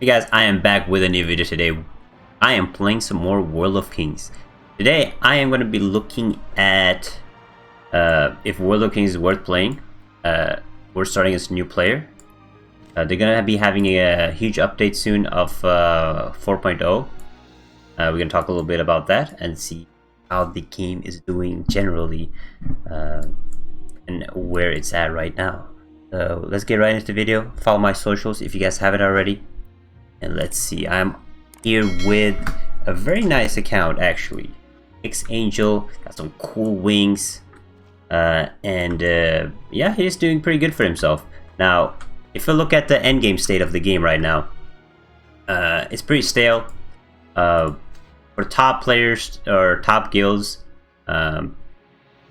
Hey guys, I am back with a new video today. I am playing some more World of Kings. Today I am going to be looking at if World of Kings is worth playing. We're starting as a new player. They're going to be having a huge update soon of 4.0. We're going to talk a little bit about that and see how the game is doing generally and where it's at right now. So let's get right into the video. Follow my socials if you guys haven't already. And let's see, I'm here with a very nice account actually. Angel, got some cool wings. Yeah, he's doing pretty good for himself. Now, if you look at the endgame state of the game right now, it's pretty stale. For top players or top guilds, the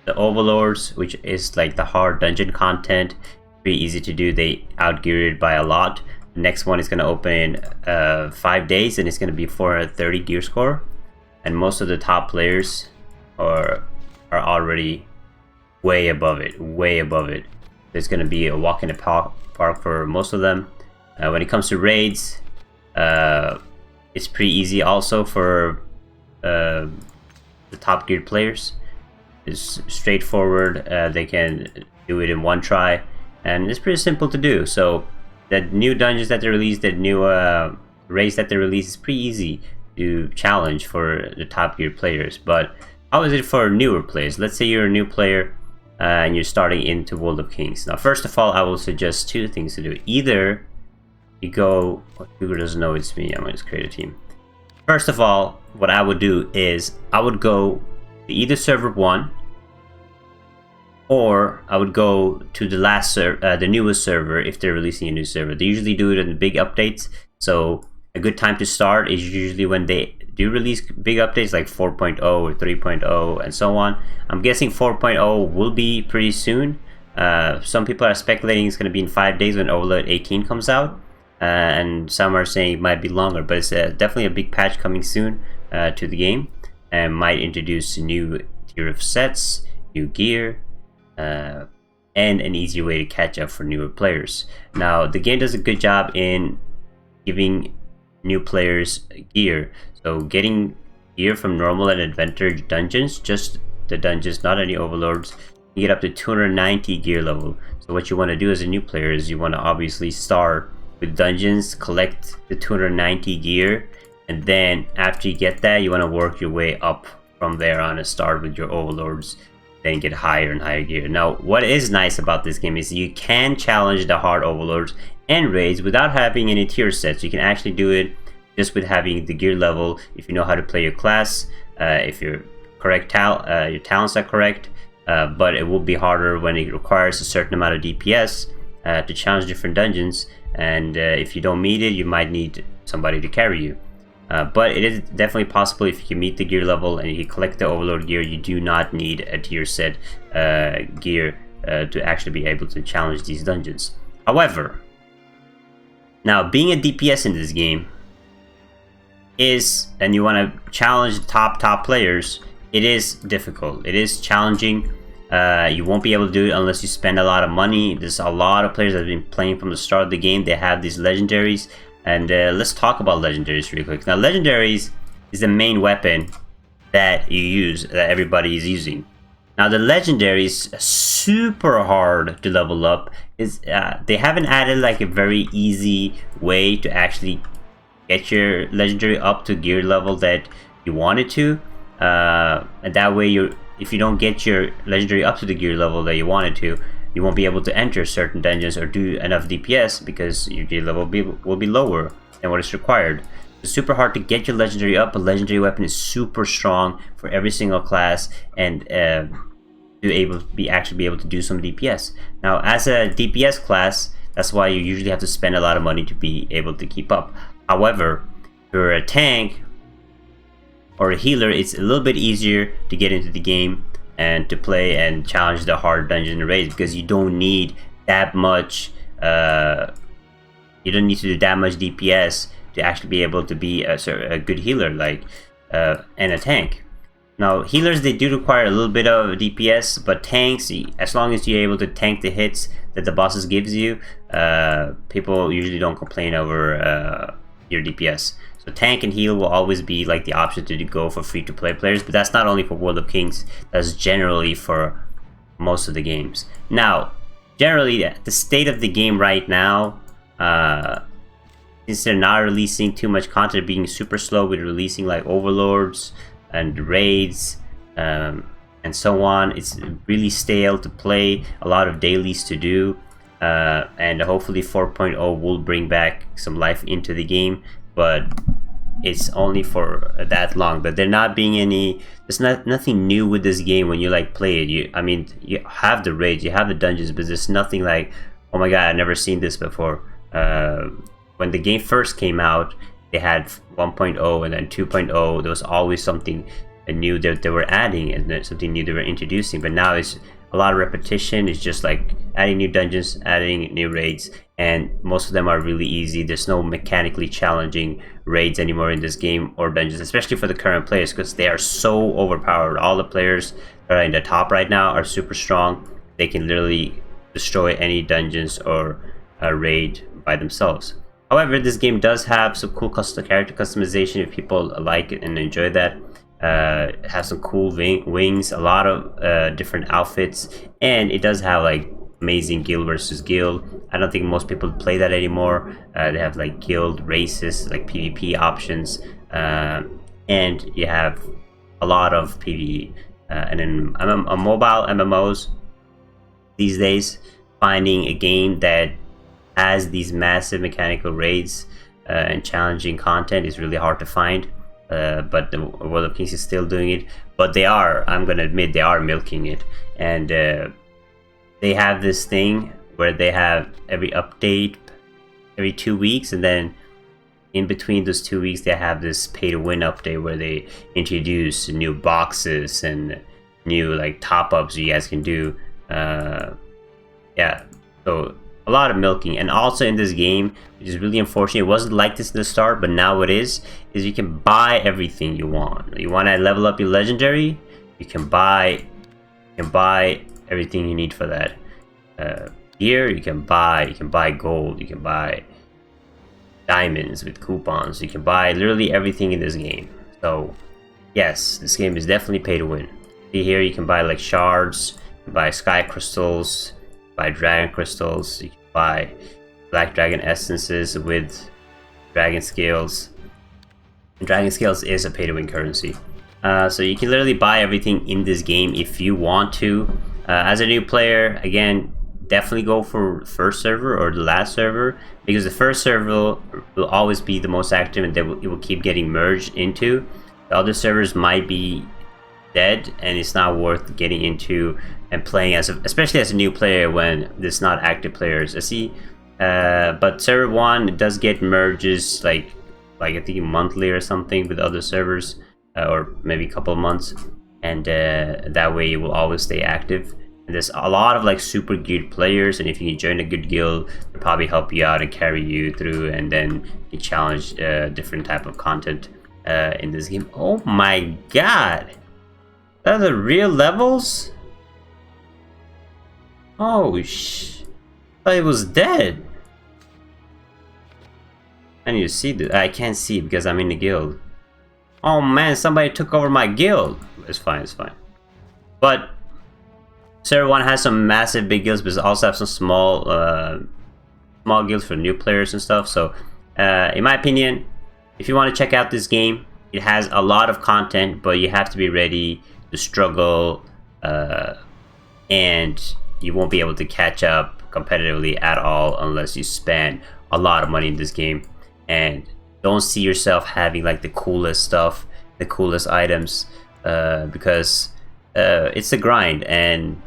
Overlords, which is like the hard dungeon content, pretty easy to do. They outgeared by a lot. The next one is going to open in 5 days, and it's going to be 430 gear score. And most of the top players are already way above it, way above it. There's going to be a walk in the park for most of them. When it comes to raids, it's pretty easy also for the top geared players. It's straightforward. They can do it in one try, and it's pretty simple to do. So the new dungeons that they release, the new raids that they release, is pretty easy to challenge for the top gear players. But how is it for newer players? Let's say you're a new player and you're starting into World of Kings. Now, first of all, I will suggest two things to do. Either you go, who doesn't know it's me, I'm going to just create a team. First of all, what I would do is I would go to either server 1, or I would go to the the newest server if they're releasing a new server. They usually do it in the big updates, so a good time to start is usually when they do release big updates like 4.0 or 3.0 and so on. I'm guessing 4.0 will be pretty soon. Some people are speculating it's going to be in 5 days when Overlord 18 comes out, and some are saying it might be longer, but it's definitely a big patch coming soon to the game, and might introduce new tier of sets, new gear, and an easier way to catch up for newer players. Now, the game does a good job in giving new players gear. So getting gear from normal and adventure dungeons, just the dungeons, not any overlords, you get up to 290 gear level. So what you want to do as a new player is you want to obviously start with dungeons, collect the 290 gear, and then after you get that, you want to work your way up from there on and start with your overlords, then get higher and higher gear. Now, what is nice about this game is you can challenge the hard overlords and raids without having any tier sets. You can actually do it just with having the gear level if you know how to play your class, if your talents are correct, but it will be harder when it requires a certain amount of DPS to challenge different dungeons, and if you don't meet it, you might need somebody to carry you. But it is definitely possible if you can meet the gear level and you collect the overlord gear. You do not need a tier set gear to actually be able to challenge these dungeons. However, now being a DPS in this game is, and you want to challenge the top players, it is difficult. It is challenging. You won't be able to do it unless you spend a lot of money. There's a lot of players that have been playing from the start of the game. They have these legendaries. And let's talk about legendaries real quick. Now, legendaries is the main weapon that you use, that everybody is using. Now, the legendaries are super hard to level up. They haven't added like a very easy way to actually get your legendary up to gear level that you wanted to. And that way, if you don't get your legendary up to the gear level that you wanted to, you won't be able to enter certain dungeons or do enough DPS because your gear level will be lower than what is required. It's super hard to get your legendary up. A legendary weapon is super strong for every single class, and actually be able to do some DPS. Now, as a DPS class, that's why you usually have to spend a lot of money to be able to keep up. However, if you're a tank or a healer, it's a little bit easier to get into the game and to play and challenge the hard dungeon raids, because you don't need that much you don't need to do that much DPS to actually be able to be a good healer like and a tank. Now, healers, they do require a little bit of DPS, but tanks, as long as you're able to tank the hits that the bosses gives you, people usually don't complain over your DPS. So tank and heal will always be like the option to go for free-to-play players, but that's not only for World of Kings, that's generally for most of the games. Now, generally, the state of the game right now, since they're not releasing too much content, being super slow with releasing like overlords and raids and so on, it's really stale to play, a lot of dailies to do, and hopefully 4.0 will bring back some life into the game, but it's only for that long. But there not being any, there's nothing new with this game when you like play it. I mean, you have the raids, you have the dungeons, but there's nothing like, oh my god, I've never seen this before. When the game first came out, they had 1.0 and then 2.0. There was always something new that they were adding and then something new they were introducing. But now it's a lot of repetition. It's just like adding new dungeons, adding new raids, and most of them are really easy. There's no mechanically challenging raids anymore in this game or dungeons, especially for the current players, because they are so overpowered. All the players that are in the top right now are super strong. They can literally destroy any dungeons or a raid by themselves. However, this game does have some cool character customization if people like it and enjoy that. It has some cool wings, a lot of different outfits, and it does have like amazing guild versus guild. I don't think most people play that anymore. They have like guild races, like PvP options, and you have a lot of PvE. And then mobile MMOs these days, finding a game that has these massive mechanical raids and challenging content is really hard to find. But the World of Kings is still doing it. But they are, I'm gonna admit, they are milking it. And they have this thing where they have every update every 2 weeks, and then in between those 2 weeks they have this pay-to-win update where they introduce new boxes and new like top-ups you guys can do. Yeah, so a lot of milking. And also in this game, which is really unfortunate, it wasn't like this in the start, but now it is you can buy everything you want. You want to level up your legendary, you can buy everything you need for that. Here you can buy gold, you can buy diamonds with coupons, you can buy literally everything in this game. So yes, this game is definitely pay to win. See here, you can buy like shards, you can buy sky crystals, buy dragon crystals, you can buy black dragon essences with dragon scales. And dragon scales is a pay to win currency. So you can literally buy everything in this game if you want to. As a new player, again, definitely go for first server or the last server, because the first server will always be the most active and it will keep getting merged into. The other servers might be dead and it's not worth getting into and playing especially as a new player when there's not active players. I see, but server 1, it does get merges like I think monthly or something with other servers, or maybe a couple of months, and that way you will always stay active. And there's a lot of like super good players, and if you can join a good guild, they'll probably help you out and carry you through, and then you challenge different type of content in this game. Oh my god, are the real levels? Oh sh! I thought it was dead. I need to see this. I can't see because I'm in the guild. Oh man, somebody took over my guild. It's fine, it's fine. But server 1 has some massive big guilds, but also have some small guilds for new players and stuff. So in my opinion, if you want to check out this game, it has a lot of content, but you have to be ready to struggle, and you won't be able to catch up competitively at all unless you spend a lot of money in this game. And don't see yourself having like the coolest stuff, the coolest items, because it's a grind, and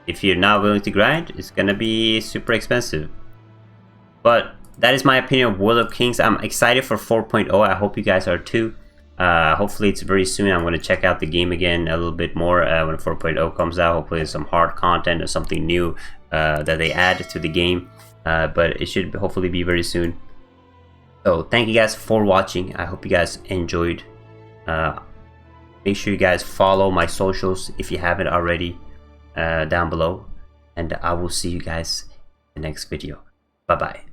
if you're not willing to grind, it's gonna be super expensive. But that is my opinion of World of Kings. I'm excited for 4.0. I hope you guys are too. Hopefully it's very soon. I'm going to check out the game again a little bit more when 4.0 comes out. Hopefully there's some hard content or something new that they add to the game, but it should hopefully be very soon. So thank you guys for watching. I hope you guys enjoyed. Make sure you guys follow my socials if you haven't already down below, and I will see you guys in the next video. Bye bye.